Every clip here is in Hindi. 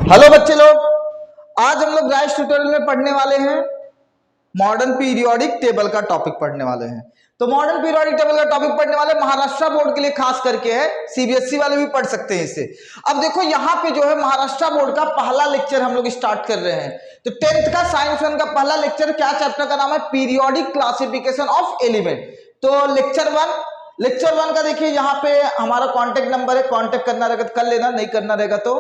हेलो बच्चे लोग, आज हम लोग राइस ट्यूटोरियल में पढ़ने वाले हैं मॉडर्न पीरियोडिक टेबल का टॉपिक पढ़ने वाले हैं। तो मॉडर्न पीरियोडिक टेबल का टॉपिक पढ़ने वाले महाराष्ट्र बोर्ड के लिए खास करके है, सीबीएसई वाले भी पढ़ सकते हैं इसे। अब देखो यहाँ पे जो है महाराष्ट्र बोर्ड का पहला लेक्चर हम लोग स्टार्ट कर रहे हैं। तो 10th का साइंस 1 का पहला लेक्चर, क्या चैप्टर का नाम है? Periodic classification of element. तो लेक्चर वन का देखिए यहाँ पे हमारा कॉन्टेक्ट नंबर है, कॉन्टेक्ट करना रहेगा तो कर लेना, नहीं करना रहेगा तो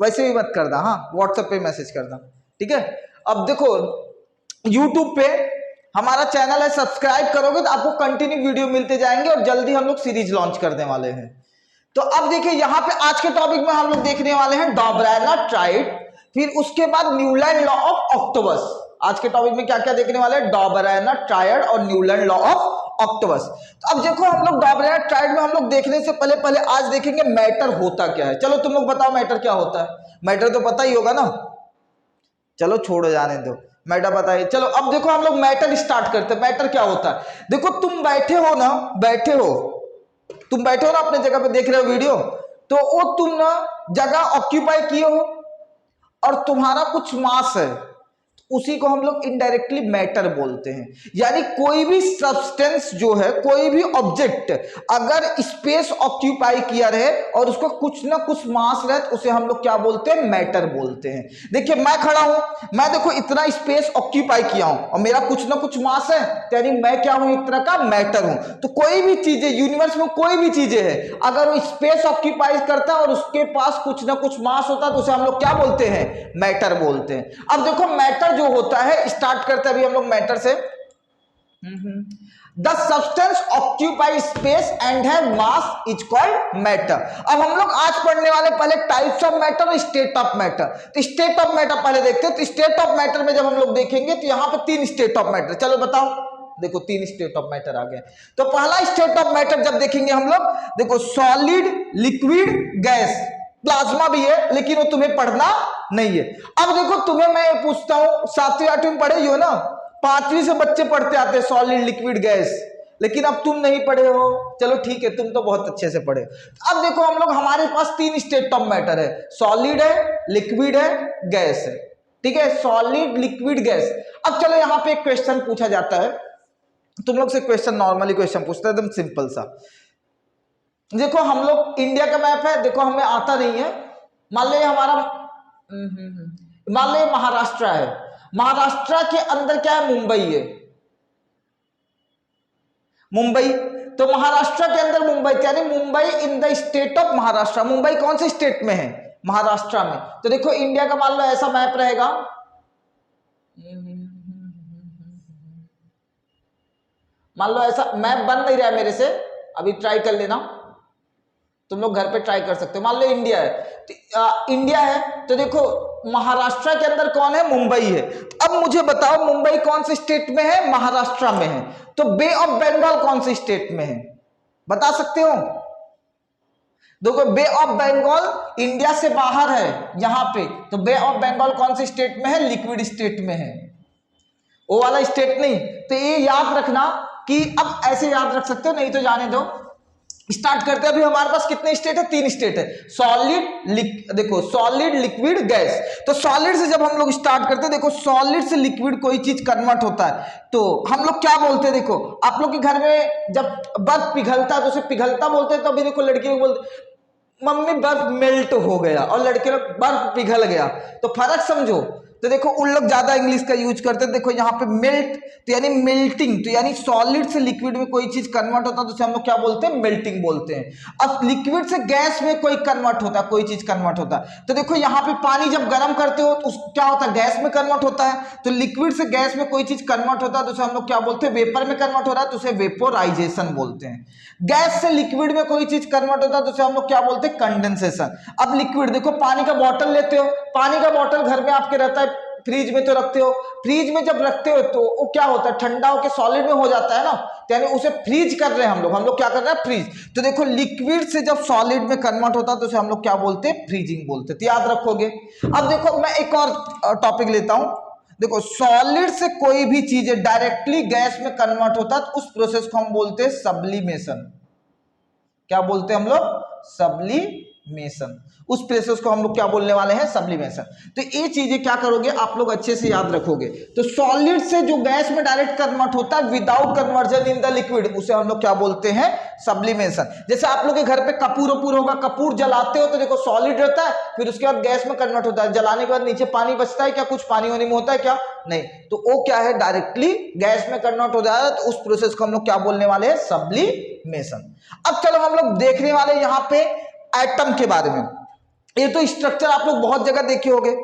वैसे भी मत करना, हाँ व्हाट्सएप पे मैसेज करना, ठीक है। अब देखो यूट्यूब पे हमारा चैनल है, सब्सक्राइब करोगे तो आपको कंटिन्यू वीडियो मिलते जाएंगे और जल्दी हम लोग सीरीज लॉन्च करने वाले हैं। तो अब देखिए यहाँ पे आज के टॉपिक में हम लोग देखने वाले हैं डॉबरैना ट्राइड, फिर उसके बाद न्यूलैंड लॉ ऑफ ऑक्टोबस। आज के टॉपिक में क्या क्या देखने वाले हैं? डॉबरैना ट्राइड और न्यूलैंड लॉ ऑफ ऑक्टोबस। तो अब देखो हम लोग डॉबरैना ट्राइड में हम लोग देखने से पहले आज देखेंगे मैटर होता क्या है। चलो तुम लोग बताओ मैटर क्या होता है? मैटर तो पता ही होगा ना, चलो छोड़ो जाने दो, मैटर बताइए। चलो अब देखो हम लोग मैटर स्टार्ट करते हैं। मैटर क्या होता है? देखो तुम बैठे हो ना अपने जगह पे देख रहे हो वीडियो, तो वो तुम ना जगह ऑक्यूपाई किए हो और तुम्हारा कुछ मास है, उसी को हम लोग इनडायरेक्टली मैटर बोलते हैं। यानी कोई भी सब्सटेंस जो है, कोई भी ऑब्जेक्ट अगर स्पेस ऑक्यूपाई किया रहे और उसको कुछ ना कुछ मास रहे तो उसे हम लोग क्या बोलते हैं? मैटर बोलते हैं। देखिए मैं खड़ा हूं, मैं देखो इतना स्पेस ऑक्यूपाई किया हूं और मेरा कुछ ना कुछ मास है, यानी मैं क्या हूं? एक तरह का मैटर हूं। तो कोई भी चीजें यूनिवर्स में, कोई भी चीजें है, अगर वो स्पेस ऑक्यूपाई करता है और उसके पास कुछ ना कुछ मास होता है तो उसे हम लोग क्या बोलते हैं? मैटर बोलते हैं। अब देखो मैटर जो होता है, स्टार्ट करते हैं अभी हम लोग मैटर से। The substance occupy space and have mass is called matter. अब हम लोग आज पढ़ने वाले पहले टाइप्स ऑफ मैटर और स्टेट ऑफ मैटर। तो स्टेट ऑफ मैटर पहले देखते हैं। तो स्टेट ऑफ मैटर में जब हम लोग देखेंगे तो यहां पे 3 स्टेट ऑफ मैटर, चलो बताओ। देखो 3 स्टेट ऑफ मैटर आ गए। तो पहला स्टेट ऑफ मैटर जब देखेंगे हम लोग, देखो सॉलिड, लिक्विड, गैस, प्लाज्मा भी है लेकिन वो तुम्हें पढ़ना नहीं है। अब देखो तुम्हें मैं पूछता हूं, 7वीं 8वीं में पढ़े ही हो ना, 5वीं से बच्चे पढ़ते आते हैं सॉलिड, लिक्विड, गैस, लेकिन अब तुम नहीं पढ़े हो। चलो ठीक है, तुम तो बहुत अच्छे से पढ़े। अब देखो हम लोग, हमारे पास 3 स्टेट ऑफ मैटर है, सॉलिड है, लिक्विड है, गैस है, ठीक है, सॉलिड, लिक्विड, गैस। अब चलो यहां पे एक क्वेश्चन पूछा जाता है, तुम लोग से क्वेश्चन, नॉर्मली क्वेश्चन पूछता है, एकदम सिंपल सा। देखो हम लोग, इंडिया का मैप है, देखो हमें आता नहीं है, मान लो हमारा मान लो महाराष्ट्र है, महाराष्ट्र के अंदर क्या है? मुंबई है, मुंबई। तो महाराष्ट्र के अंदर मुंबई, यानी Mumbai in the state of Maharashtra. Mumbai कौन से स्टेट में है? महाराष्ट्र में। तो देखो इंडिया का मान लो ऐसा मैप रहेगा, मान लो ऐसा मैप बन नहीं रहा है मेरे से, अभी ट्राई कर लेना, तुम लोग घर पे ट्राई कर सकते हो। मान लो इंडिया है, तो इंडिया है, तो देखो महाराष्ट्र के अंदर कौन है? मुंबई है। अब मुझे बताओ मुंबई कौन से स्टेट में है? महाराष्ट्र में है। तो बे ऑफ बंगाल कौन से स्टेट में है? बता सकते हो? देखो बे ऑफ बंगाल इंडिया से बाहर है यहां पे, तो बे ऑफ बंगाल कौन से स्टेट में है? लिक्विड स्टेट में है, वो वाला स्टेट नहीं। तो ये याद रखना कि अब ऐसे याद रख सकते हो, नहीं तो जाने दो। स्टार्ट करते हैं। अभी हमारे पास कितने स्टेट है? 3 स्टेट है, सॉलिड, देखो सॉलिड, लिक्विड, गैस। तो सॉलिड से जब हम लोग स्टार्ट करते हैं, देखो सॉलिड से लिक्विड कोई चीज कन्वर्ट होता है तो हम लोग क्या बोलते हैं? देखो आप लोग के घर में जब बर्फ पिघलता है तो उसे पिघलता बोलते हैं, तो अभी देखो लड़की लोग बोलते मम्मी बर्फ मेल्ट हो गया, और लड़के लोग बर्फ पिघल गया। तो फर्क समझो। तो देखो उन लोग ज्यादा इंग्लिश का यूज करते हैं। देखो यहाँ पे मेल्ट तो यानी मेल्टिंग, तो यानी सॉलिड से लिक्विड में कोई चीज कन्वर्ट होता है तो उसे हम लोग क्या बोलते हैं? मेल्टिंग बोलते हैं। अब लिक्विड से गैस में कोई कन्वर्ट होता है, कोई चीज कन्वर्ट होता है, तो देखो यहाँ पे पानी जब गर्म करते हो तो क्या होता है? गैस में कन्वर्ट होता है। तो लिक्विड से गैस में कोई चीज कन्वर्ट होता है तो उसे हम लोग क्या बोलते हैं? वेपर में कन्वर्ट हो रहा है तो उसे वेपोराइजेशन बोलते हैं। गैस से लिक्विड में कोई चीज कन्वर्ट होता है तो उसे हम लोग क्या बोलते हैं? कंडेंसेशन। अब लिक्विड, देखो पानी का बॉटल लेते हो, पानी का बॉटल घर में आपके रहता है, फ्रीज में तो रखते हो, फ्रीज में जब रखते हो तो वो क्या होता है? ठंडा होकर सॉलिड में हो जाता है ना, यानी उसे फ्रीज कर रहे हैं हम लोग क्या कर रहे हैं? फ्रीज। तो देखो लिक्विड से जब सॉलिड में कन्वर्ट होता है तो उसे हम लोग क्या बोलते हैं? फ्रीजिंग बोलते हैं। तो याद रखोगे। अब देखो मैं एक और टॉपिक लेता हूं, देखो सॉलिड से कोई भी चीज डायरेक्टली गैस में कन्वर्ट होता है तो उस प्रोसेस को हम बोलते हैं सब्लिमेशन। क्या बोलते हैं हम लोग? सब्लिमेशन। उस प्रोसेस को हम लोग क्या बोलने वाले हैं, सब्लिमेशन। तो ये चीजें क्या करोगे आप लोग अच्छे से याद रखोगे। तो सॉलिड से जो गैस में डायरेक्ट कन्वर्ट होता है without conversion in the liquid, उसे हम लोग क्या बोलते हैं, सब्लिमेशन। जैसे आप लोग के घर पे कपूर वपूर होगा, कपूर जलाते हो तो देखो सॉलिड रहता है, फिर उसके बाद गैस में कन्वर्ट होता है, जलाने के बाद नीचे पानी बचता है क्या, कुछ पानी वानी में होता है क्या, नहीं, तो वो क्या है डायरेक्टली गैस में कन्वर्ट हो जाता है, तो उस प्रोसेस को हम लोग क्या बोलने वाले हैं, सब्लिमेशन। अब चलो हम लोग देखने वाले यहाँ पे एटम के बारे में। ये तो स्ट्रक्चर आप लोग बहुत जगह देखे होंगे।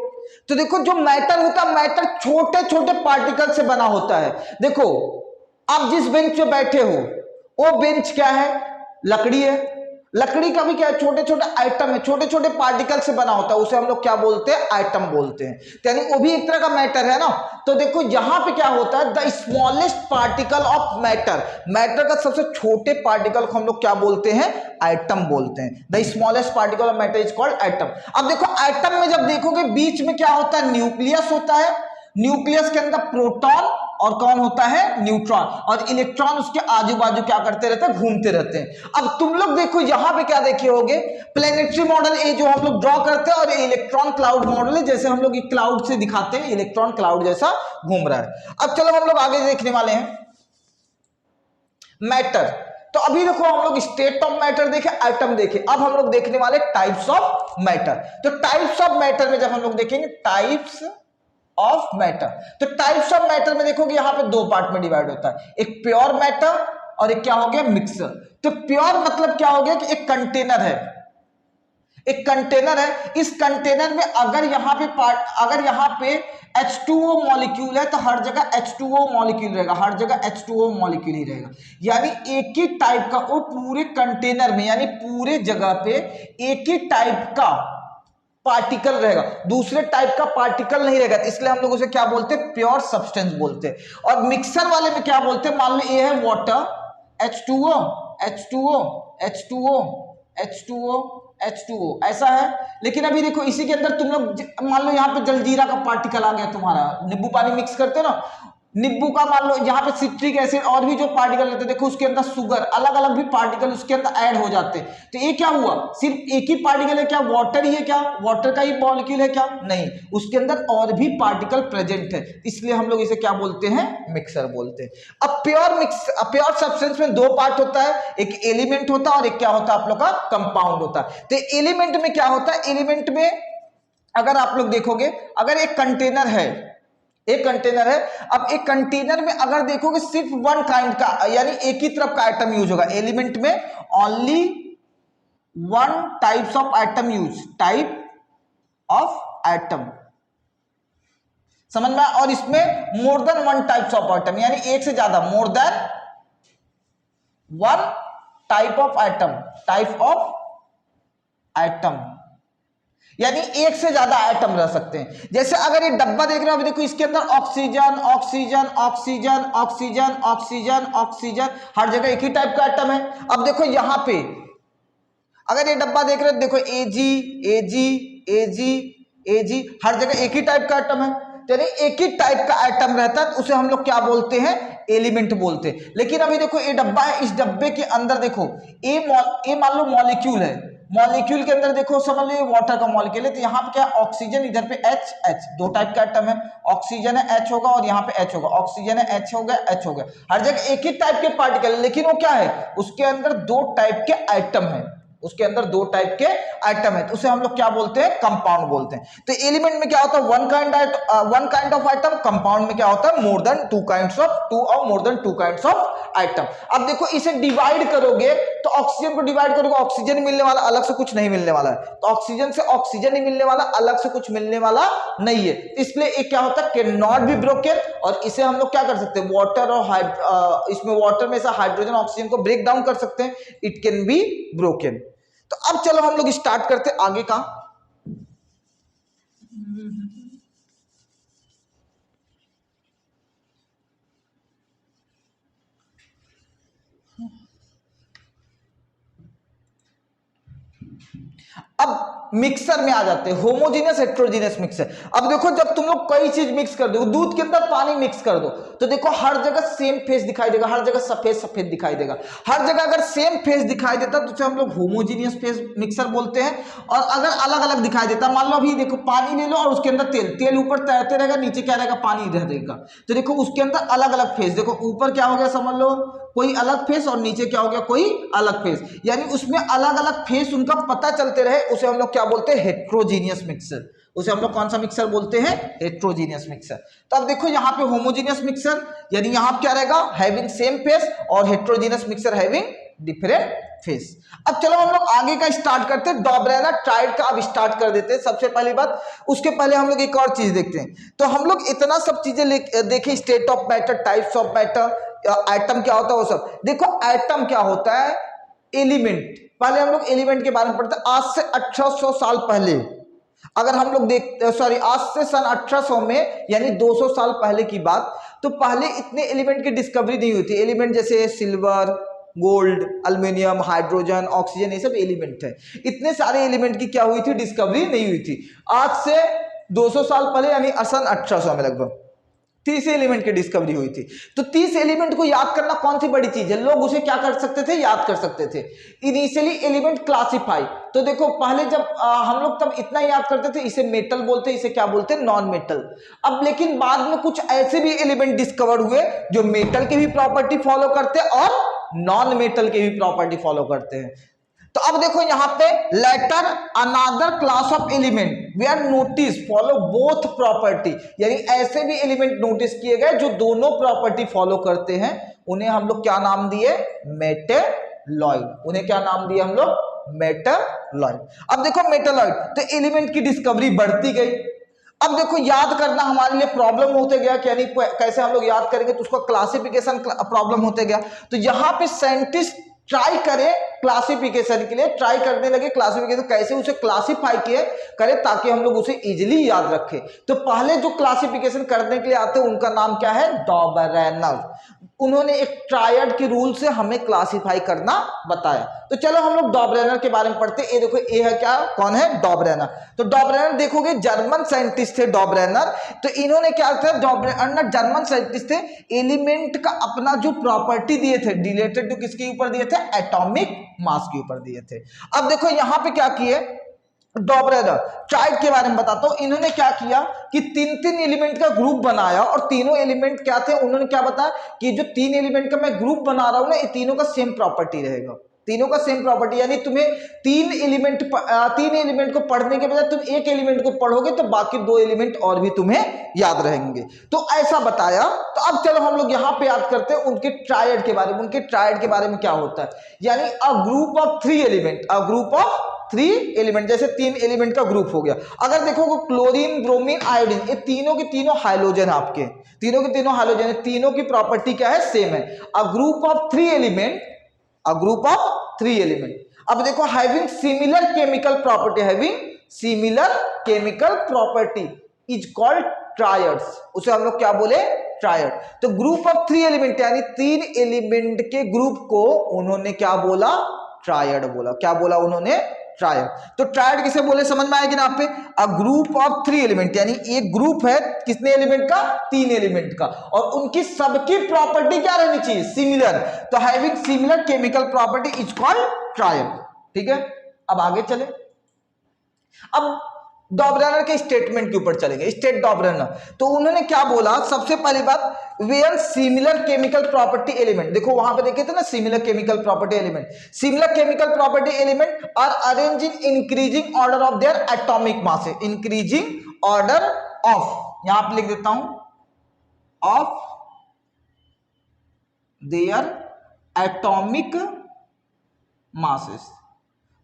तो देखो जो मैटर होता है, मैटर छोटे छोटे पार्टिकल से बना होता है। देखो आप जिस बेंच पे बैठे हो वो बेंच क्या है, लकड़ी है। लकड़ी का भी क्या है, छोटे छोटे आइटम है, छोटे छोटे पार्टिकल से बना होता है, उसे हम लोग क्या बोलते हैं, आइटम बोलते हैं। यानी वो भी एक तरह का मैटर है ना। तो देखो यहां पे क्या होता है, the smallest particle of matter, matter का सबसे छोटे पार्टिकल को हम लोग क्या बोलते हैं, एटम बोलते हैं। The smallest particle of matter is called atom. अब देखो एटम में जब देखोगे बीच में क्या होता है, न्यूक्लियस होता है, न्यूक्लियस के अंदर प्रोटॉन और कौन होता है, न्यूट्रॉन, और इलेक्ट्रॉन उसके आजू बाजू क्या करते रहते हैं, घूमते रहते हैं। अब तुम लोग देखो यहां पे क्या देखे होगे, प्लेनेटरी मॉडल ये जो हम लोग ड्रॉ करते हैं, और इलेक्ट्रॉन क्लाउड मॉडल है, जैसे हम लोग क्लाउड से दिखाते हैं, इलेक्ट्रॉन क्लाउड जैसा घूम रहा है। अब चलो हम लोग आगे देखने वाले हैं मैटर। तो अभी देखो हम लोग स्टेट ऑफ मैटर देखे, एटम देखे, अब हम लोग देखने वाले टाइप्स ऑफ मैटर। तो टाइप्स ऑफ मैटर में जब हम लोग देखेंगे टाइप्स ऑफ मैटर, तो टाइप्स ऑफ मैटर में देखोगे यहां पे दो पार्ट में डिवाइड होता है, एक प्योर मैटर और एक क्या हो गया, मिक्सर। तो प्योर मतलब क्या हो गया कि एक कंटेनर है, एक कंटेनर है, इस कंटेनर में अगर यहां पे H2O मॉलिक्यूल है तो हर जगह H2O मॉलिक्यूल रहेगा, हर जगह H2O मॉलिक्यूल ही रहेगा। यानी एक ही टाइप का, वो पूरे कंटेनर में यानी पूरे जगह पे एक ही टाइप का पार्टिकल रहेगा, दूसरे टाइप का पार्टिकल नहीं रहेगा, इसलिए हम लोग उसे क्या बोलते हैं, प्योर सब्सटेंस बोलते हैं। और मिक्सर वाले में क्या बोलते हैं, मान लो ये है water, H2O H2O H2O H2O H2O ऐसा है। लेकिन अभी देखो इसी के अंदर तुम लोग मान लो यहाँ पे जलजीरा का पार्टिकल आ गया, तुम्हारा नींबू पानी मिक्स करते हो ना, नींबू का मान लो यहाँ पे सिट्रिक एसिड और भी जो पार्टिकल रहते हैं, देखो उसके अंदर शुगर, अलग अलग भी पार्टिकल उसके अंदर ऐड हो जाते हैं। तो ये क्या हुआ, सिर्फ एक ही पार्टिकल है क्या, वाटर ही है क्या, वाटर का ही मॉलिक्यूल है क्या, नहीं, उसके अंदर और भी पार्टिकल प्रेजेंट है, इसलिए हम लोग इसे क्या बोलते हैं, मिक्सर बोलते हैं। अब प्योर सब्सटेंस में दो पार्ट होता है, एक एलिमेंट होता है और एक क्या होता है आप लोग का कंपाउंड होता है। तो एलिमेंट में क्या होता है, एलिमेंट में अगर आप लोग देखोगे, अगर एक कंटेनर है, एक कंटेनर है, अब एक कंटेनर में अगर देखोगे सिर्फ वन काइंड का यानी एक ही तरफ का आइटम यूज होगा, एलिमेंट में only one types of item use, type of item, समझ में। और इसमें more than one types of item यानी एक से ज्यादा, more than one type of item, type of item यानी एक से ज्यादा आइटम रह सकते हैं। जैसे अगर ये डब्बा देख रहे हो, अभी देखो इसके अंदर oxygen oxygen oxygen oxygen oxygen oxygen, हर जगह एक ही टाइप का आइटम है। अब देखो यहां पे अगर ये डब्बा देख रहे हो, देखो एजी एजी एजी एजी, हर जगह एक ही टाइप का आइटम है, यानी एक ही टाइप का आइटम रहता है, तो उसे हम लोग क्या बोलते हैं, एलिमेंट बोलते हैं। लेकिन अभी देखो ये डब्बा है, इस डब्बे के अंदर देखो ये मान लो मॉलिक्यूल है, मॉलिक्यूल के अंदर देखो समझ लो वाटर का मॉलिक्यूल है, तो यहाँ पे क्या ऑक्सीजन, इधर पे H H, दो टाइप का आइटम है, ऑक्सीजन है H होगा और यहाँ पे H होगा, ऑक्सीजन है H हो गया H हो गया, हर जगह एक ही टाइप के पार्टिकल, लेकिन वो क्या है, उसके अंदर दो टाइप के आइटम है, उसके अंदर दो टाइप के आइटम है, तो उसे हम लोग क्या बोलते हैं, कंपाउंड बोलते हैं। तो एलिमेंट में क्या होता है, one kind of item, compound में क्या होता है, more than two kinds of, two or more than two kinds of item. अब देखो इसे डिवाइड करोगे तो ऑक्सीजन को डिवाइड करोगे, ऑक्सीजन मिलने वाला, अलग से कुछ नहीं मिलने वाला है, तो ऑक्सीजन से ऑक्सीजन ही मिलने वाला, अलग से कुछ मिलने वाला नहीं है, इसलिए एक क्या होता है, कैन नॉट बी ब्रोकन। और इसे हम लोग क्या कर सकते हैं, वाटर और इसमें वाटर में से हाइड्रोजन ऑक्सीजन को ब्रेक डाउन कर सकते हैं, इट कैन बी ब्रोकन। तो अब चलो हम लोग स्टार्ट करते आगे का। अब मिक्सर में आ जाते हैं, होमोजीनियस हेट्रोजीनियस मिक्सर। अब देखो जब तुम लोग कई चीज मिक्स कर दो, दूध के अंदर पानी मिक्स कर दो, तो देखो हर जगह सेम फेस दिखाई देगा, हर जगह सफेद सफेद दिखाई देगा। हर जगह अगर सेम फेस दिखाई देता तो उसे हम लोग होमोजीनियस फेस मिक्सर बोलते हैं। और अगर अलग अलग दिखाई देता, मान लो अभी देखो पानी ले लो और उसके अंदर तेल, तेल ऊपर तैरते रहेगा, नीचे क्या रहेगा, पानी रहेगा, तो देखो उसके अंदर अलग अलग फेस, देखो ऊपर क्या हो गया समझ लो कोई अलग फेस, और नीचे क्या हो गया कोई अलग फेस, यानी उसमें अलग अलग फेस उनका पता चलते रहे, उसे हम लोग क्या बोलते हैं, हेट्रोजीनियस मिक्सर। उसे हम लोग कौन सा मिक्सर बोलते हैं, हेट्रोजीनियस मिक्सर। तो अब देखो यहाँ पे होमोजीनियस मिक्सर यानी यहाँ क्या रहेगा, हैविंग सेम फेस, और heterogeneous mixer having different face. अब चलो हम लोग आगे का स्टार्ट करते हैं, डॉब्रेनर ट्राइड का अब स्टार्ट कर देते हैं। सबसे पहली बात, उसके पहले हम लोग एक और चीज देखते हैं। तो हम लोग इतना सब चीजें देखें, state of matter, types of matter, atom क्या होता है वो सब। देखो एटम क्या होता है, एलिमेंट। पहले हम लोग एलिमेंट के बारे में पढ़ते हैं। आज से 1800 साल पहले अगर हम लोग आज से सन 1800 में यानी 200 साल पहले की बात, तो पहले इतने एलिमेंट की डिस्कवरी नहीं हुई थी। एलिमेंट जैसे silver, gold, aluminium, hydrogen, oxygen, ये सब एलिमेंट है। इतने सारे एलिमेंट की क्या हुई थी, डिस्कवरी नहीं हुई थी। आज से 200 साल पहले यानी सन 1800 में लगभग 30 एलिमेंट की डिस्कवरी हुई थी। तो 30 एलिमेंट को याद करना कौन सी बड़ी चीज है, लोग उसे क्या कर सकते थे, याद कर सकते थे। इनिशियली एलिमेंट क्लासिफाई, तो देखो पहले जब हम लोग तब इतना याद करते थे, इसे मेटल बोलते, इसे क्या बोलते, नॉन मेटल। अब लेकिन बाद में कुछ ऐसे भी एलिमेंट डिस्कवर हुए जो मेटल की भी प्रॉपर्टी फॉलो करते और नॉन मेटल की भी प्रॉपर्टी फॉलो करते हैं। तो अब देखो यहां पे later another class of element where notice follow both property, यानी ऐसे भी एलिमेंट नोटिस किए गए जो दोनों प्रॉपर्टी फॉलो करते हैं, उन्हें हम लोग क्या नाम दिए, मेटेलॉइड। उन्हें क्या नाम दिए हम लोग, मेटेलॉइड। अब देखो मेटेलॉइड, तो एलिमेंट की डिस्कवरी बढ़ती गई। अब देखो याद करना हमारे लिए प्रॉब्लम होते गया, यानी कैसे हम लोग याद करेंगे, तो उसका क्लासिफिकेशन प्रॉब्लम होते गया। तो यहां पे साइंटिस्ट ट्राई करे क्लासिफिकेशन के लिए, ट्राई करने लगे क्लासिफिकेशन कैसे उसे क्लासिफाई किए करे ताकि हम लोग उसे इजीली याद रखें। तो पहले जो क्लासिफिकेशन करने के लिए आते हैं उनका नाम क्या है, डॉबरेनर। उन्होंने एक ट्रायड के रूल से हमें क्लासिफाई करना बताया। तो चलो हम लोग डॉबरेनर के बारे में पढ़ते हैं। ये देखो ये है क्या, कौन है, डॉबरेनर। तो डॉबरेनर देखोगे जर्मन साइंटिस्ट थे डॉबरेनर। तो इन्होंने क्या किया, डॉबरेनर जर्मन साइंटिस्ट थे, एलिमेंट का अपना जो प्रॉपर्टी दिए थे रिलेटेड टू किसके ऊपर दिए थे, एटॉमिक मास के ऊपर दिए थे। अब देखो यहां पे क्या किए डॉबरेनर, ट्राइड के बारे में बताता हूं। इन्होंने क्या किया कि तीन तीन एलिमेंट का ग्रुप बनाया, और तीनों एलिमेंट क्या थे, उन्होंने क्या बताया कि जो तीन एलिमेंट का मैं ग्रुप बना रहा हूं ना, ये तीनों का सेम प्रॉपर्टी रहेगा, तीनों का सेम प्रॉपर्टी। यानी तुम्हें तीन एलिमेंट को पढ़ने के बजाय तुम एक एलिमेंट को पढ़ोगे तो बाकी दो एलिमेंट और भी तुम्हें याद रहेंगे। तो ऐसा बताया। तो अब चलो हम लोग यहां पे याद करते हैं उनके ट्रायड के बारे में। उनके ट्रायड के बारे में क्या होता है, यानी अ group of three element, a group of three element, जैसे तीन एलिमेंट का ग्रुप हो गया। अगर देखो क्लोरीन, ब्रोमीन, आयोडीन, ये तीनों के तीनों हाइड्रोजन, आपके तीनों के तीनों हाइड्रोजन है, तीनों की प्रॉपर्टी क्या है, सेम है। अ group of three element, a group of three element. अब देखो having similar chemical property, having similar chemical property is called triads. उसे हम लोग क्या बोले, ट्रायड। तो ग्रुप ऑफ थ्री एलिमेंट यानी तीन एलिमेंट के ग्रुप को उन्होंने क्या बोला, ट्रायड बोला। क्या बोला उन्होंने, ट्रायड। तो ट्रायड किसे बोले समझ में आएगी ना आप पे, अ ग्रुप ऑफ थ्री एलिमेंट, यानी एक ग्रुप है कितने एलिमेंट का, तीन एलिमेंट का, और उनकी सबकी प्रॉपर्टी क्या रहनी चाहिए, सिमिलर। तो having similar chemical property is called triad. ठीक है, अब आगे चले। अब डॉबरेनर के स्टेटमेंट के ऊपर चलेंगे, स्टेट डॉबरेनर। तो उन्होंने क्या बोला, सबसे पहली बात, where similar chemical property element, देखो वहां पे देखे थे ना similar chemical property element, similar chemical property element are arrange in increasing order of their atomic mass, increasing order of, यहां पे लिख देता हूं, ऑफ देयर एटॉमिक मासेस।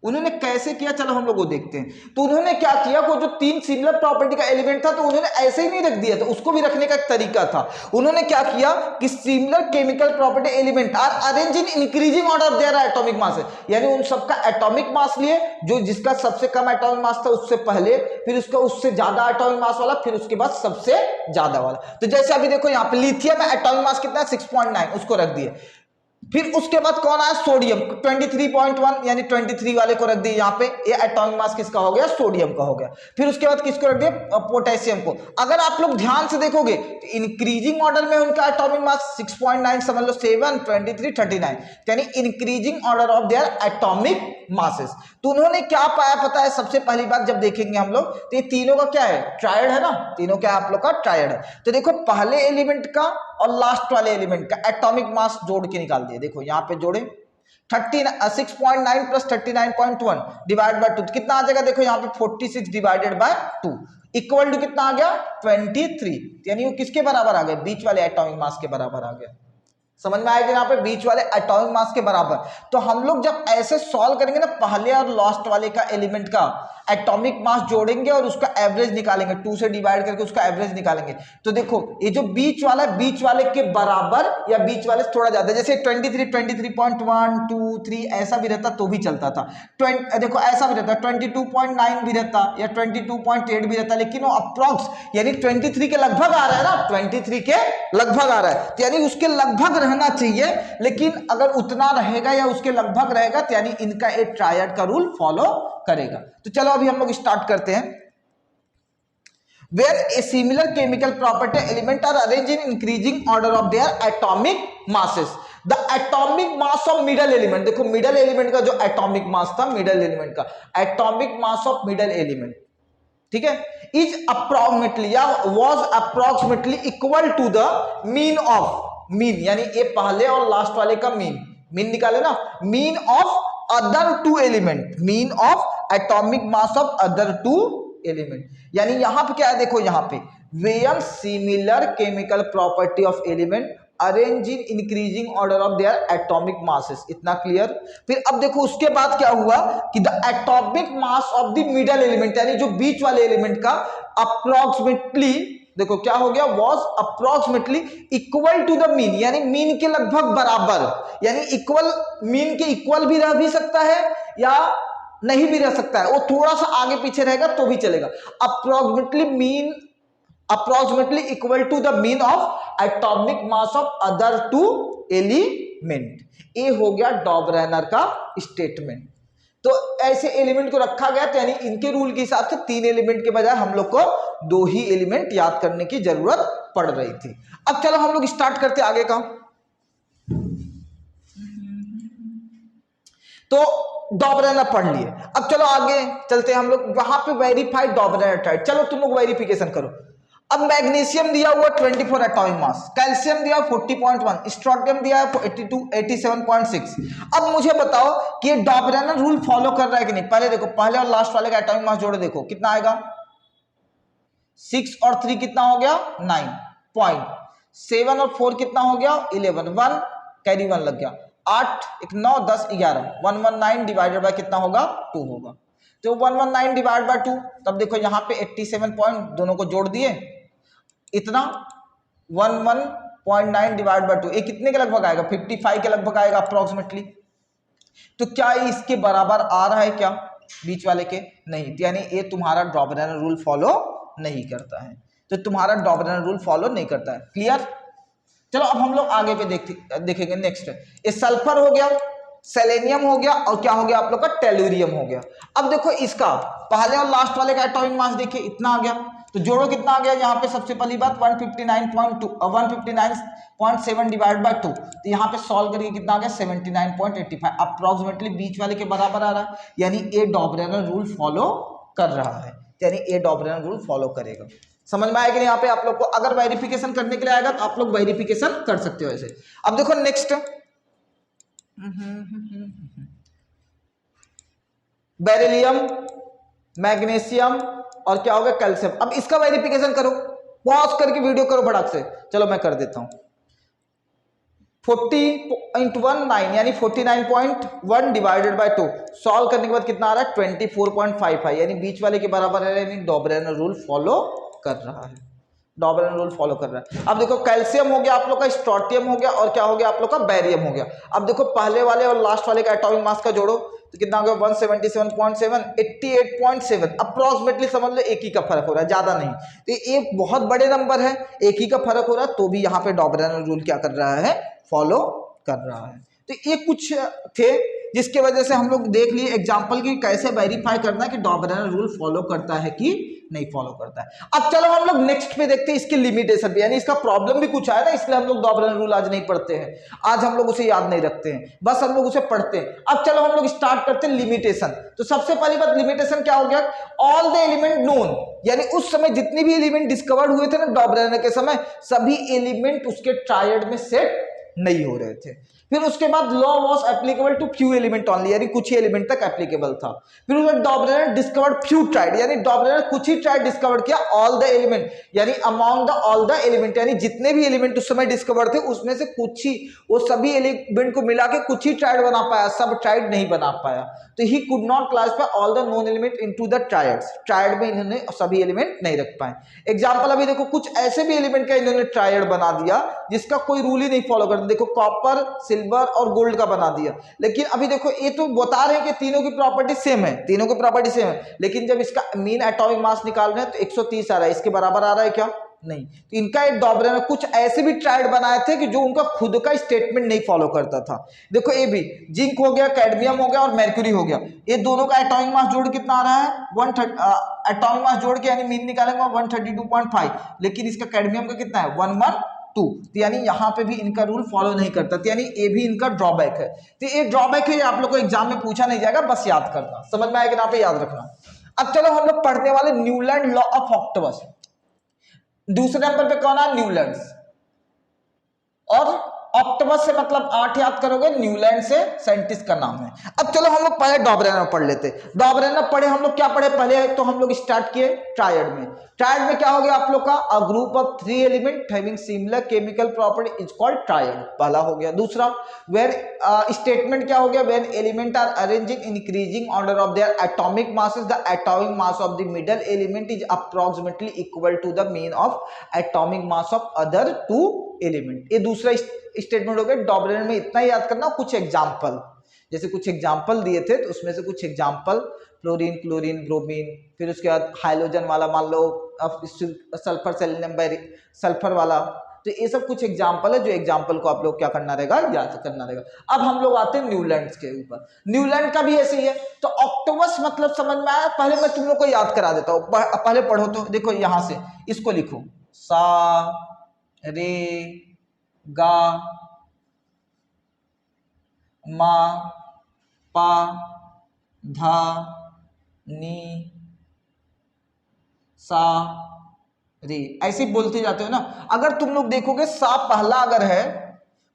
उन्होंने कैसे किया, चलो हम लोग वो देखते हैं। तो उन्होंने क्या किया, वो जो तीन सिमिलर प्रॉपर्टी का एलिमेंट था तो उन्होंने ऐसे ही नहीं रख दिया था, उसको भी रखने का एक तरीका था। उन्होंने क्या किया कि similar chemical property element are arrange in increasing order of their atomic mass, यानी उन सबका एटॉमिक मास लिए, जो जिसका सबसे कम एटॉमिक मास था उससे पहले, फिर उसका उससे ज्यादा एटॉमिक मास वाला, फिर उसके बाद सबसे ज्यादा वाला। तो जैसे अभी देखो यहाँ पे लिथियम में एटॉमिक मास कितना है, 6.9, उसको रख दिए। फिर उसके बाद कौन आया, सोडियम 23.1 यानी 23 वाले को रख दिए यहाँ पे, ये एटॉमिक मास किसका हो गया, सोडियम का हो गया। फिर उसके बाद किसको रख दिया, पोटेशियम को। अगर आप लोग ध्यान से देखोगे तो इंक्रीजिंग ऑर्डर में उनका एटॉमिक मास 6.9 समझ लो, 7, 23, 39 यानी increasing order of their atomic masses. तो उन्होंने क्या पाया पता है, सबसे पहली बात जब देखेंगे हम लोग तो ये तीनों का क्या है, ट्रायड है ना, तीनों क्या आप लोग का ट्रायड है। तो देखो पहले एलिमेंट का और लास्ट वाले एलिमेंट का एटॉमिक मास जोड़ के निकाल दिए, देखो यहाँ पे जोड़े 6.9 प्लस 39.1 डिवाइड बाय 2 कितना आ जाएगा, देखो यहाँ पे 46 डिवाइडेड बाय 2 इक्वल टू कितना आ गया 23, यानी वो किसके बराबर आ गए, बीच वाले एटॉमिक मास के बराबर आ गया। समझ में आएगा यहाँ पे बीच वाले एटॉमिक मास के बराबर। तो हम लोग जब ऐसे सॉल्व करेंगे ना, पहले और लास्ट वाले का एलिमेंट का एटॉमिक मास जोड़ेंगे और उसका एवरेज निकालेंगे, 2 से डिवाइड करके उसका एवरेज निकालेंगे। तो देखो ये जो बीच वाला है, बीच वाले के बराबर या बीच वाले से थोड़ा ज्यादा, जैसे 23, 23.1, 2, 3 ऐसा भी रहता तो भी चलता था। देखो ऐसा भी रहता 22.9 भी रहता या 22.8 भी रहता, लेकिन वो अप्रॉक्स यानी 23 के लगभग आ रहा है ना, 23 के लगभग आ रहा है, तो यानी उसके लगभग रहना चाहिए। लेकिन अगर उतना रहेगा या उसके लगभग रहेगा तो यानी इनका एक ट्रायड का रूल फॉलो करेगा। तो चलो अभी हम लोग स्टार्ट करते हैं। Where a similar chemical property element are arranged in increasing order of their atomic masses. The atomic mass of middle element, देखो middle element का जो atomic mass था, middle element का atomic mass of middle element, ठीक है, is approximately या was approximately equal to the mean of, mean यानी ये पहले और लास्ट वाले का मीन निकाले ना, mean of other 2 element, mean of atomic mass of other 2 element. यानी यहां पे क्या है, देखो यहां पे where similar chemical property of element arrange in increasing order of their atomic masses, इतना क्लियर। फिर अब देखो उसके बाद क्या हुआ कि the atomic mass of the middle element यानी जो बीच वाले एलिमेंट का अप्रोक्सीमेटली, देखो क्या हो गया, was approximately equal to the mean, यानी मीन के लगभग बराबर, यानी इक्वल, मीन के इक्वल भी रह भी सकता है या नहीं भी रह सकता है, वो थोड़ा सा आगे पीछे रहेगा तो भी चलेगा। Approximately equal to the mean of atomic mass of other 2 element. ये हो गया डॉबरेनर का स्टेटमेंट। तो ऐसे एलिमेंट को रखा गया, तो यानी इनके रूल के हिसाब से 3 एलिमेंट के बजाय हम लोग को 2 ही एलिमेंट याद करने की जरूरत पड़ रही थी। अब चलो हम लोग स्टार्ट करते आगे का। तो डॉबरेनर पढ़ लिए, अब चलो आगे चलते हैं हम लोग, वहां पे वेरीफाइड डॉबरेनर टाइप, चलो तुम लोग वेरिफिकेशन करो। अब मैग्नीशियम दिया हुआ 24 एटॉमिक मास, कैल्शियम दिया 40.1, स्ट्रोंटियम दिया है 87.6। अब मुझे बताओ कि ये डॉबरेनर रूल फॉलो कर रहा है कि नहीं। पहले देखो पहले और लास्ट वाले का एटॉमिक मास जोड़े, देखो कितना आएगा, 6 और 3 कितना हो गया 9, 7 और 4 कितना हो गया 11, 1 कैरी 1 लग गया, 8 1 9 10 11, 119 डिवाइडेड बाय कितना होगा 2 होगा। तो 119 डिवाइड बाय 2, तब देखो यहाँ पे 87 पॉइंट दोनों को जोड़ दिए, इतना 11.9 डिवाइड बाय 2, ये कितने के लगभग आएगा 55 के लगभग आएगा अप्रोक्सीमेटली। तो क्या इसके बराबर आ रहा है क्या बीच वाले के, नहीं, यानी ये तुम्हारा डॉबरेनर रूल फॉलो नहीं करता है, तो तुम्हारा डॉबरेनर रूल फॉलो नहीं करता है। क्लियर। चलो अब हम लोग आगे पे देखेंगे। नेक्स्ट ये सल्फर हो गया, सेलेनियम हो गया और क्या हो गया आप लोग का टेलुरियम हो गया। अब देखो इसका पहले और लास्ट वाले का एटॉमिक मास देखिए इतना आ गया, तो जोड़ो कितना आ गया यहाँ पे, सबसे पहली बात 159.7 डिवाइड बाय 2, तो यहाँ पे सॉल्व करके कितना आ गया 79.85, अप्रोक्सीमेटली बीच वाले के बराबर आ रहा है, यानी ए डॉबरेनर रूल फॉलो कर रहा है, यानी ए डॉबरेनर रूल फॉलो करेगा। समझ में आएगा यहाँ पे आप लोग को, अगर वेरिफिकेशन करने के लिए आएगा तो आप लोग वेरिफिकेशन कर सकते हो ऐसे। अब देखो नेक्स्ट बेरिलियम, मैग्नीशियम और क्या होगा कैल्शियम। अब इसका वेरिफिकेशन करो, पॉज करके वीडियो करो फटाक से, चलो मैं कर देता हूं। 40.19 यानी 49.1 डिवाइडेड बाय 2, सॉल्व करने के बाद कितना आ रहा है 24.55, यानी बीच वाले के बराबर है, यानी डॉबरेनर रूल फॉलो कर रहा है, डॉबरेनर रूल फॉलो कर रहा है। अब देखो कैल्शियम हो गया आप लोग का, स्ट्रोंटियम हो गया और क्या हो गया आप लोग का बेरियम हो गया। अब देखो पहले वाले और लास्ट वाले का एटॉमिक मास का जोड़ो तो कितना हो गया 177.7, 88.7, अप्रोक्सीमेटली समझ लो एक ही का फर्क हो रहा है, ज्यादा नहीं। तो एक बहुत बड़े नंबर है, एक ही का फर्क हो रहा है, तो भी यहाँ पे डॉबरेनर रूल क्या कर रहा है फॉलो कर रहा है। तो ये कुछ थे जिसके वजह से हम लोग देख लिए एग्जाम्पल की कैसे वेरीफाई करना है कि डॉ-ब्रेनर रूल फॉलो करता है कि नहीं फॉलो करता है। अब चलो हम लोग नेक्स्ट पे देखते हैं इसकी लिमिटेशन पे, यानी इसका प्रॉब्लम भी कुछ आया ना, इसलिए हम लोग डॉ-ब्रेनर रूल आज नहीं पढ़ते हैं, आज हम लोग उसे याद नहीं रखते हैं, बस हम लोग उसे पढ़ते हैं। अब चलो हम लोग स्टार्ट करते हैं लिमिटेशन। तो सबसे पहली बात लिमिटेशन क्या हो गया, ऑल द एलिमेंट नोन, यानी उस समय जितने भी एलिमेंट डिस्कवर्ड हुए थे ना डॉ-ब्रेनर के समय, सभी एलिमेंट उसके ट्रायड में सेट नहीं हो रहे थे। फिर उसके बाद law was applicable to few element only, यानी कुछ ही एलिमेंट तक एप्लीकेबल था। फिर उसमें डॉ-ब्रेनर डिस्कवर्ड फ्यू ट्राइड, यानी डॉ-ब्रेनर कुछ ही ट्राइड डिस्कवर्ड किया ऑल द एलिमेंट, यानी among the all the element, यानी जितने भी एलिमेंट उस समय डिस्कवर्ड थे उसमें से कुछ ही, वो सभी एलिमेंट को मिला के कुछ ही ट्राइड बना पाया, सब ट्राइड नहीं बना पाया। तो he could not classify all the known element into the triads, tried में इन्होंने सभी एलिमेंट नहीं रख पाए। एग्जांपल अभी देखो, कुछ ऐसे भी एलिमेंट का इन्होंने ट्राइड बना दिया जिसका कोई रूल ही नहीं फॉलो करते। देखो कॉपर, सिल्वर और गोल्ड का बना दिया, लेकिन अभी देखो ये तो बता रहे हैं कि तीनों की प्रॉपर्टी सेम है, तीनों की प्रॉपर्टी सेम है, लेकिन जब इसका मीन एटॉमिक मास निकाल रहे हैं तो 130 आ रहा है, इसके बराबर आ रहा है क्या, नहीं। तो इनका एक डॉ-ब्रेनर कुछ ऐसे भी ट्राइड बनाए थे कि जो उनका खुद का स्टेटमेंट नहीं फॉलो करता था। देखो ये भी जिंक हो गया, कैडमियम हो गया और मेर्क्यूरी हो गया, ये दोनों का एटॉमिक मास जोड़ कितना आ रहा है 130, एटॉमिक मास जोड़ के यानी मीन निकालेंगे 132.5, लेकिन इसका कैडमियम का कितना है 112, तो यानी यहाँ पे भी इनका रूल फॉलो नहीं करता, तो यानी ये भी इनका ड्रॉबैक है। तो ये ड्रॉबैक है, आप लोग को एग्जाम में पूछा नहीं जाएगा, बस याद करना, समझ में आएगा ना, पे याद रखना। अब चलो हम लोग पढ़ने वाले न्यूलैंड लॉ ऑफ ऑक्टेवस। दूसरे नंबर पे कौन है, न्यूलैंड, और ऑक्टेवस से मतलब 8 याद करोगे, न्यूलैंड से साइंटिस्ट का नाम है। अब चलो हम लोग पहले डॉ-ब्रेनर पढ़ लेते। डॉ-ब्रेनर पढ़े हम लोग, क्या पढ़े पहले, तो हम लोग स्टार्ट किए ट्रायड में। ट्रायड में क्या हो गया आप लोग का, a group of 3 element having similar chemical property is called triad, पहला हो गया। दूसरा वेयर स्टेटमेंट क्या हो गया, when element are arranging in increasing order of their atomic masses, the atomic mass of the middle element is approximately equal to the mean of atomic mass of other 2 element. ये दूसरा स्टेटमेंट हो गया। डॉ-ब्रेनर में इतना ही याद करना, कुछ एग्जाम्पल, जैसे कुछ एग्जाम्पल दिए थे तो उसमें से कुछ एग्जाम्पल, फ्लोरीन, क्लोरीन, ब्रोमीन, फिर उसके बाद हाइड्रोजन वाला मान लो, सल्फर, सेलेनियम, सल्फर वाला, तो ये सब कुछ एग्जाम्पल है, जो एग्जाम्पल को आप लोग क्या करना रहेगा, याद करना रहेगा। अब हम लोग आते हैं न्यूलैंड के ऊपर। न्यूलैंड का भी ऐसे ही है। तो ऑक्टेवस मतलब समझ में आया, पहले मैं तुम लोग को याद करा देता हूँ, पहले पढ़ो। तो देखो यहां से इसको लिखो, सा रे गा मा पा धा नी सा रे, ऐसे बोलते जाते हो ना। अगर तुम लोग देखोगे सा पहला अगर है,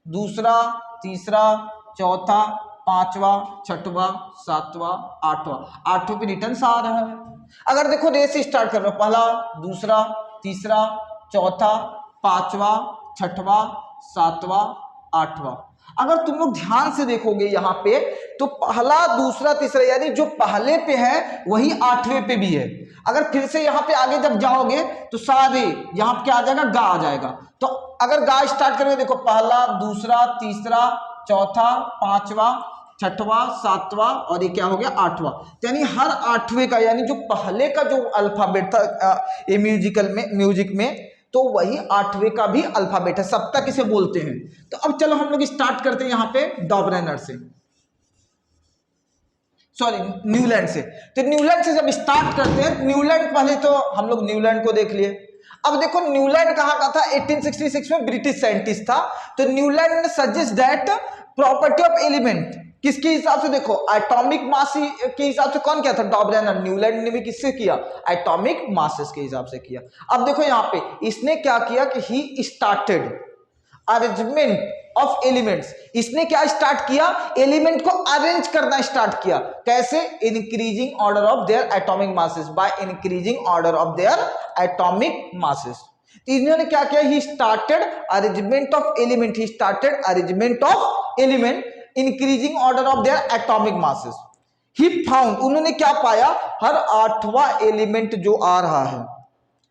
दूसरा, तीसरा, चौथा, पांचवा, छठवा, सातवां, आठवां, आठवें पे रिटर्न सा आ रहा है। अगर देखो रे से स्टार्ट कर रहे हो, पहला, दूसरा, तीसरा, चौथा, पांचवा, छठवा, सातवां, आठवां, अगर तुम लोग ध्यान से देखोगे यहाँ पे तो पहला, दूसरा, तीसरा, यानी जो पहले पे है वही 8वें पे भी है। अगर फिर से यहाँ पे आगे जब जाओगे तो सारे यहाँ पे क्या आ जाएगा, गा आ जाएगा। तो अगर गा स्टार्ट करोगे, देखो पहला, दूसरा, तीसरा, चौथा, पांचवा, छठवा, सातवां और ये क्या हो गया 8वां, यानी हर 8वें का, यानी जो पहले का जो अल्फाबेट था ये म्यूजिक में, तो वही 8वें का भी अल्फाबेट है, सप्तक इसे बोलते हैं। तो अब चलो हम लोग स्टार्ट करते हैं यहाँ पे डॉ-ब्रेनर से, सॉरी न्यूलैंड से। तो न्यूलैंड से जब स्टार्ट करते हैं, न्यूलैंड पहले तो हम लोग न्यूलैंड को देख लिए। अब देखो न्यूलैंड कहाँ का था, 1866 में ब्रिटिश साइंटिस्ट था। तो न्यूलैंड ने suggest that property of element, किसके हिसाब से, देखो एटॉमिक मास के हिसाब से कौन क्या था, डॉ-ब्रेनर। न्यूलैंड ने भी किससे किया, एटॉमिक मासेस के हिसाब से किया। अब देखो यहाँ पे इसने क्या किया कि he started arrangement of elements, इसने क्या स्टार्ट किया, एलिमेंट को अरेंज करना स्टार्ट किया। कैसे, increasing order of their atomic masses, by increasing order of their atomic masses. तो इन्होंने क्या किया, he started arrangement of element, he started arrangement of element increasing order of their atomic masses. He found, उन्होंने क्या पाया, हर 8वां एलिमेंट जो आ रहा है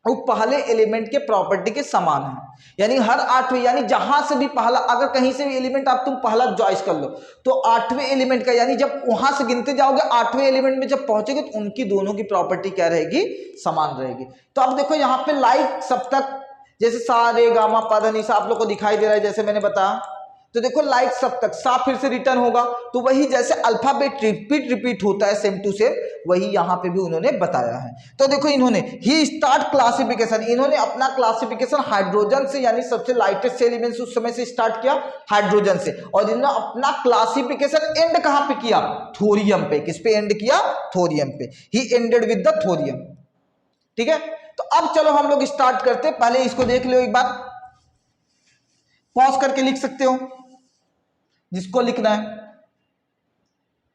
वो पहले एलिमेंट के प्रॉपर्टी के समान है। यानी हर 8वें, यानी जहां से भी पहला, अगर कहीं से भी एलिमेंट आप तुम पहला चॉइस कर लो तो 8वें एलिमेंट का, यानी जब वहां से गिनते जाओगे 8वें एलिमेंट में जब पहुंचेगे तो उनकी दोनों की प्रॉपर्टी क्या रहेगी, समान रहेगी। तो अब देखो यहाँ पे लाइक सप्तक, जैसे सा रे गा मा पा धा नी सा आप लोग को दिखाई दे रहा है, जैसे मैंने बताया। तो देखो लाइक सब तक सा फिर से रिटर्न होगा, तो वही जैसे अल्फाबेट रिपीट होता है सेम टू सेम, वही यहाँ पे भी उन्होंने बताया है। तो देखो इन्होंने ही स्टार्ट क्लासिफिकेशन, इन्होंने अपना क्लासिफिकेशन हाइड्रोजन से, यानी सबसे लाइटेस्ट एलिमेंट्स उस समय से स्टार्ट किया हाइड्रोजन से, और इन्होंने अपना क्लासिफिकेशन एंड कहां पे किया? थोरियम पे। किस पे एंड किया? थोरियम पे। ही एंडेड विद द थोरियम। ठीक है, तो अब चलो हम लोग स्टार्ट करते हैं। पहले इसको देख लो एक बार, पॉज करके लिख सकते हो जिसको लिखना है।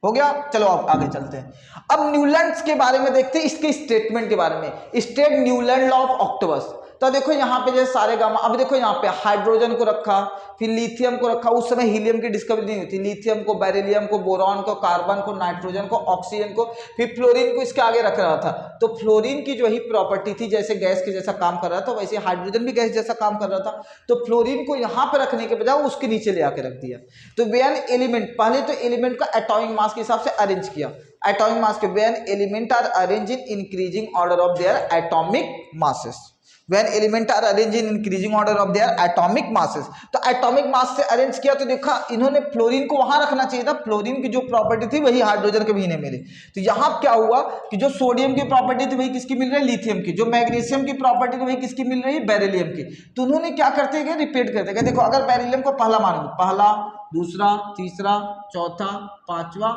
हो गया, चलो अब आगे चलते हैं। अब न्यूलैंड्स के बारे में देखते हैं, इसके स्टेटमेंट के बारे में। State Newlands law of octaves. तो देखो यहाँ पे जैसे सारे गामा, अब देखो यहाँ पे हाइड्रोजन को रखा, फिर लिथियम को रखा। उस समय हीलियम की डिस्कवरी नहीं हुई थी। लिथियम को, बेरिलियम को, बोरॉन को, कार्बन को, नाइट्रोजन को, ऑक्सीजन को, फिर फ्लोरीन को इसके आगे रख रहा था। तो फ्लोरीन की जो ही प्रॉपर्टी थी, जैसे गैस के जैसा काम कर रहा था, वैसे हाइड्रोजन भी गैस जैसा काम कर रहा था। तो फ्लोरीन को यहाँ पे रखने के बजाय उसके नीचे ले आके रख दिया। तो वेन एलिमेंट, पहले तो एलिमेंट का एटॉमिक मास के हिसाब से अरेंज किया। एटॉमिक मास के when element are arrange in increasing order of their atomic masses. When element are arranged in increasing order of their atomic masses, तो एटॉमिक मास से अरेंज किया। तो देखा इन्होंने फ्लोरीन को वहां रखना चाहिए था, फ्लोरीन की जो प्रॉपर्टी थी वही हाइड्रोजन के भी नहीं मिली। तो यहाँ क्या हुआ कि जो सोडियम की प्रॉपर्टी थी वही किसकी मिल रही है? लिथियम की। जो मैग्नीशियम की प्रॉपर्टी थी वही किसकी मिल रही है? बेरिलियम की। तो उन्होंने क्या करते गए? रिपीट करते गए। देखो अगर बेरिलियम को पहला मानूंगा, पहला, दूसरा, तीसरा, चौथा, पांचवा,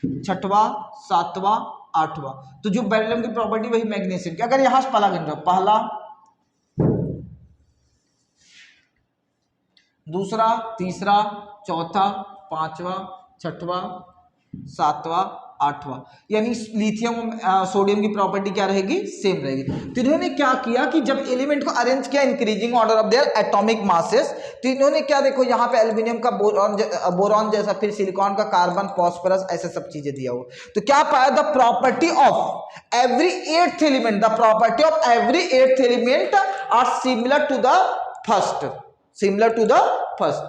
छठवां, सातवां, आठवां, तो जो बेरिलियम की प्रॉपर्टी वही मैग्नीशियम की। अगर यहां से पहला गिन रहा, पहला, दूसरा, तीसरा, चौथा, पांचवा, छठवां, सातवां, आठवां, यानी लिथियम सोडियम की प्रॉपर्टी क्या रहेगी? सेम रहेगी। तो इन्होंने क्या किया कि जब एलिमेंट को अरेंज किया increasing order of their atomic masses, तो इन्होंने क्या, देखो यहाँ पे एल्यूमिनियम का बोरॉन जैसा, फिर सिलिकॉन का कार्बन, फॉस्फोरस, ऐसे सब चीजें दिया हुआ। तो क्या पाया? The property of every eighth element, the property of every eighth element are similar to the first, similar to the first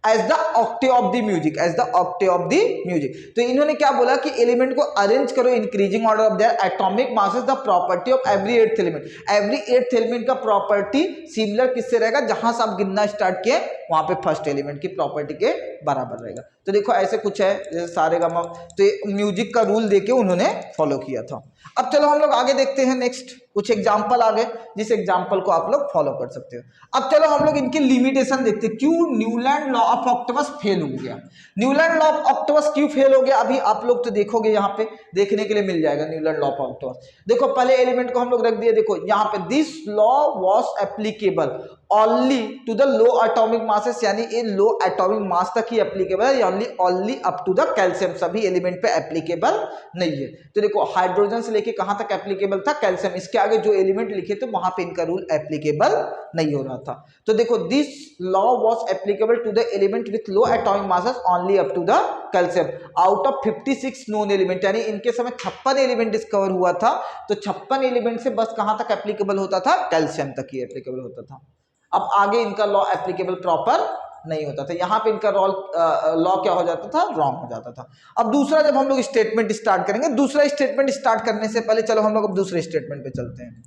as the octave of the music, as the octave of the music। तो इन्होंने क्या बोला कि एलिमेंट को अरेंज करो increasing order of their atomic masses, the property of every eighth element. Every eighth element का प्रॉपर्टी सिमिलर किससे रहेगा? जहां से आप गिनना स्टार्ट किए वहां पे फर्स्ट एलिमेंट की प्रॉपर्टी के बराबर रहेगा। तो देखो ऐसे कुछ है जैसे सारे गामा, तो म्यूजिक का रूल देके उन्होंने फॉलो किया था। अब चलो हम लोग आगे देखते हैं, नेक्स्ट कुछ एग्जाम्पल आगे, जिस एग्जाम्पल को आप लोग फॉलो कर सकते हो। अब चलो हम लोग इनकी लिमिटेशन देखते हैं, क्यों न्यूलैंड लॉ ऑफ ऑक्टेवस फेल हो गया। न्यूलैंड लॉ ऑफ ऑक्टेवस क्यों फेल हो गया? अभी आप लोग तो देखोगे, यहाँ पे देखने के लिए मिल जाएगा न्यूलैंड लॉ ऑफ ऑक्टेवस। देखो पहले एलिमेंट को हम लोग रख दिए, देखो यहाँ पे this law was applicable only to the low atomic masses, यानी ये लो एटॉमिक मास तक ही एप्लीकेबल है, only up to the calcium, सभी एलिमेंट पे एप्लीकेबल नहीं है। तो देखो हाइड्रोजन से लेके कहां तक एप्लीकेबल था? कैल्शियम। इसके आगे जो एलिमेंट लिखे थे वहां पे इनका रूल एप्लीकेबल नहीं हो रहा था। तो देखो this law was applicable to the element with low atomic masses only up to the calcium out of 56 known element, यानी इनके समय 56 एलिमेंट डिस्कवर हुआ था। तो 56 एलिमेंट से बस कहां तक एप्लीकेबल होता था? कैल्शियम तक ही एप्लीकेबल होता था। अब आगे इनका लॉ एप्लीकेबल प्रॉपर नहीं होता था, यहां पे इनका लॉ क्या हो जाता था? रॉन्ग हो जाता था। अब दूसरा जब हम लोग स्टेटमेंट स्टार्ट करेंगे, दूसरा स्टेटमेंट स्टार्ट करने से पहले चलो हम लोग अब दूसरे स्टेटमेंट पे चलते हैं।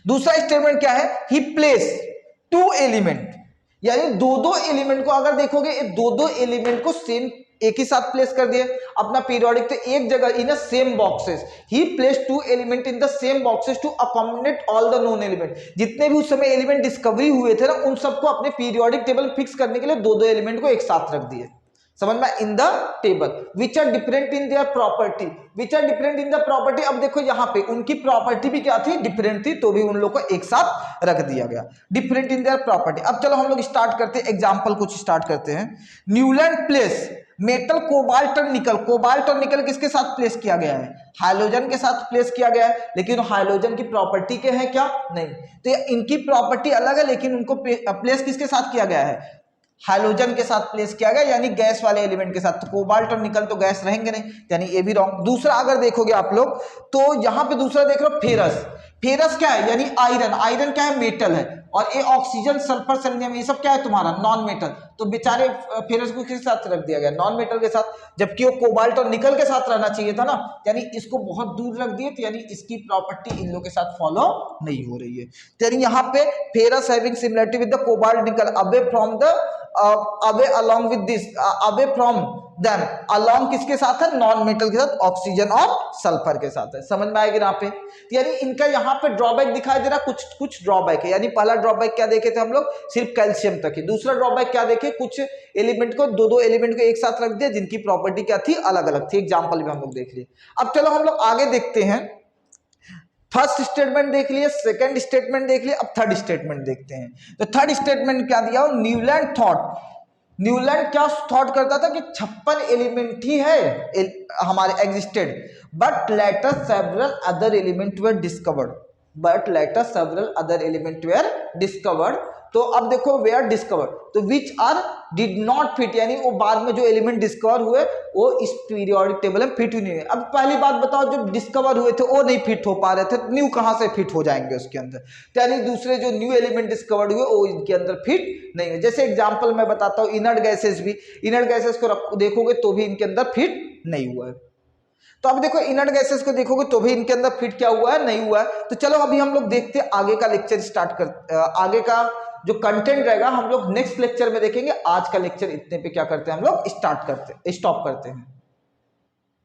दूसरा स्टेटमेंट क्या है? ही प्लेस टू एलिमेंट, यानी दो एलिमेंट को अगर देखोगे, दो एलिमेंट को सेम एक ही साथ प्लेस कर दिए अपना पीरियोडिक, तो एक जगह इन सेम बॉक्सेस। ही place two element in the same boxes to accommodate all the known element. जितने भी उस समय एलिमेंट डिस्कवरी हुए थे ना, उन सबको अपने पीरियोडिक टेबल फिक्स करने के लिए दो एलिमेंट को एक साथ रख दिए। समझ में? In the table which are different in their property, which are different in the property. अब देखो यहाँ पे उनकी प्रॉपर्टी भी क्या थी? डिफरेंट थी, तो भी उन लोग को एक साथ रख दिया गया, डिफरेंट इन देयर प्रॉपर्टी। अब चलो हम लोग स्टार्ट करते हैं, एग्जाम्पल कुछ स्टार्ट करते हैं। न्यूलैंड प्लेस मेटल कोबाल्ट और निकल, कोबाल्ट और निकल किसके साथ प्लेस किया गया है? हाइड्रोजन के साथ प्लेस किया गया है, लेकिन हाइड्रोजन की प्रॉपर्टी के हैं क्या? नहीं। तो इनकी प्रॉपर्टी अलग है, लेकिन उनको प्लेस किसके साथ किया गया है? हाइड्रोजन के साथ प्लेस किया गया, यानी गैस वाले एलिमेंट के साथ। तो कोबाल्ट और निकल तो गैस रहेंगे नहीं, यानी ये भी रॉन्ग। दूसरा अगर देखोगे आप लोग, तो यहां पे दूसरा देख रहे हो फेरस। फेरस क्या है? यानी आयरन। आयरन क्या है? मेटल है। और ये ऑक्सीजन, सल्फर, सेलेनियम, ये सब क्या है तुम्हारा? Non metal. तो बेचारे फेरस को किसके साथ रख दिया गया? नॉन मेटल के साथ, जबकि वो कोबाल्ट और निकल के साथ रहना चाहिए था ना, यानी इसको बहुत दूर रख दिए, तो यानी इसकी प्रॉपर्टी इन लोगों के साथ फॉलो नहीं हो रही है। यानी यहाँ पे ferrous having similarity with the cobalt nickel away from the away along with this, away from them, along किसके साथ है, नॉन मेटल के साथ, ऑक्सीजन और सल्फर के साथ है। समझ में आएगी यहाँ पे, यानी इनका यहाँ पे ड्रॉबैक दिखाई दे रहा, कुछ ड्रॉबैक है। यानी पहला ड्रॉबैक क्या देखे थे हम लोग, सिर्फ कैल्शियम तक ही। दूसरा ड्रॉबैक क्या देखे, कुछ एलिमेंट को दो एलिमेंट को एक साथ रख दिया जिनकी प्रॉपर्टी क्या थी, अलग अलग थी। एग्जाम्पल भी हम लोग देख लिए। अब चलो हम लोग आगे देखते हैं। फर्स्ट स्टेटमेंट देख लिए, सेकंड स्टेटमेंट देख लिए, अब थर्ड स्टेटमेंट देखते हैं। तो थर्ड स्टेटमेंट क्या दिया, न्यूलैंड थॉट, न्यूलैंड क्या थॉट करता था कि 56 एलिमेंट ही है हमारे existed, but later several other element were discovered, but later several other element were discovered. तो अब देखो वेयर डिस्कवर्ड, तो which are did not fit, यानी वो बाद में जो एलिमेंट डिस्कवर हुए वो इस पीरियोडिक टेबल में फिट ही नहीं हुए। अब पहली बात बताओ, जो डिस्कवर हुए थे वो नहीं फिट हो पा रहे थे, न्यू कहां से फिट हो जाएंगे उसके अंदर, तो यानी दूसरे जो न्यू एलिमेंट डिस्कवर्ड हुए वो इनके अंदर फिट नहीं है। जैसे एग्जाम्पल मैं बताता हूँ, इनर्ट गैसेस भी, इनर्ट गैसेस को देखोगे तो भी इनके अंदर फिट नहीं हुआ है। तो अब देखो इनर्ट गैसेस को देखोगे तो भी इनके अंदर फिट क्या हुआ है, नहीं हुआ है। तो चलो अभी हम लोग देखते हैं आगे का लेक्चर स्टार्ट कर, आगे का जो कंटेंट रहेगा हम लोग नेक्स्ट लेक्चर में देखेंगे। आज का लेक्चर इतने पे क्या करते हैं हम लोग स्टार्ट करते हैं, स्टॉप करते हैं।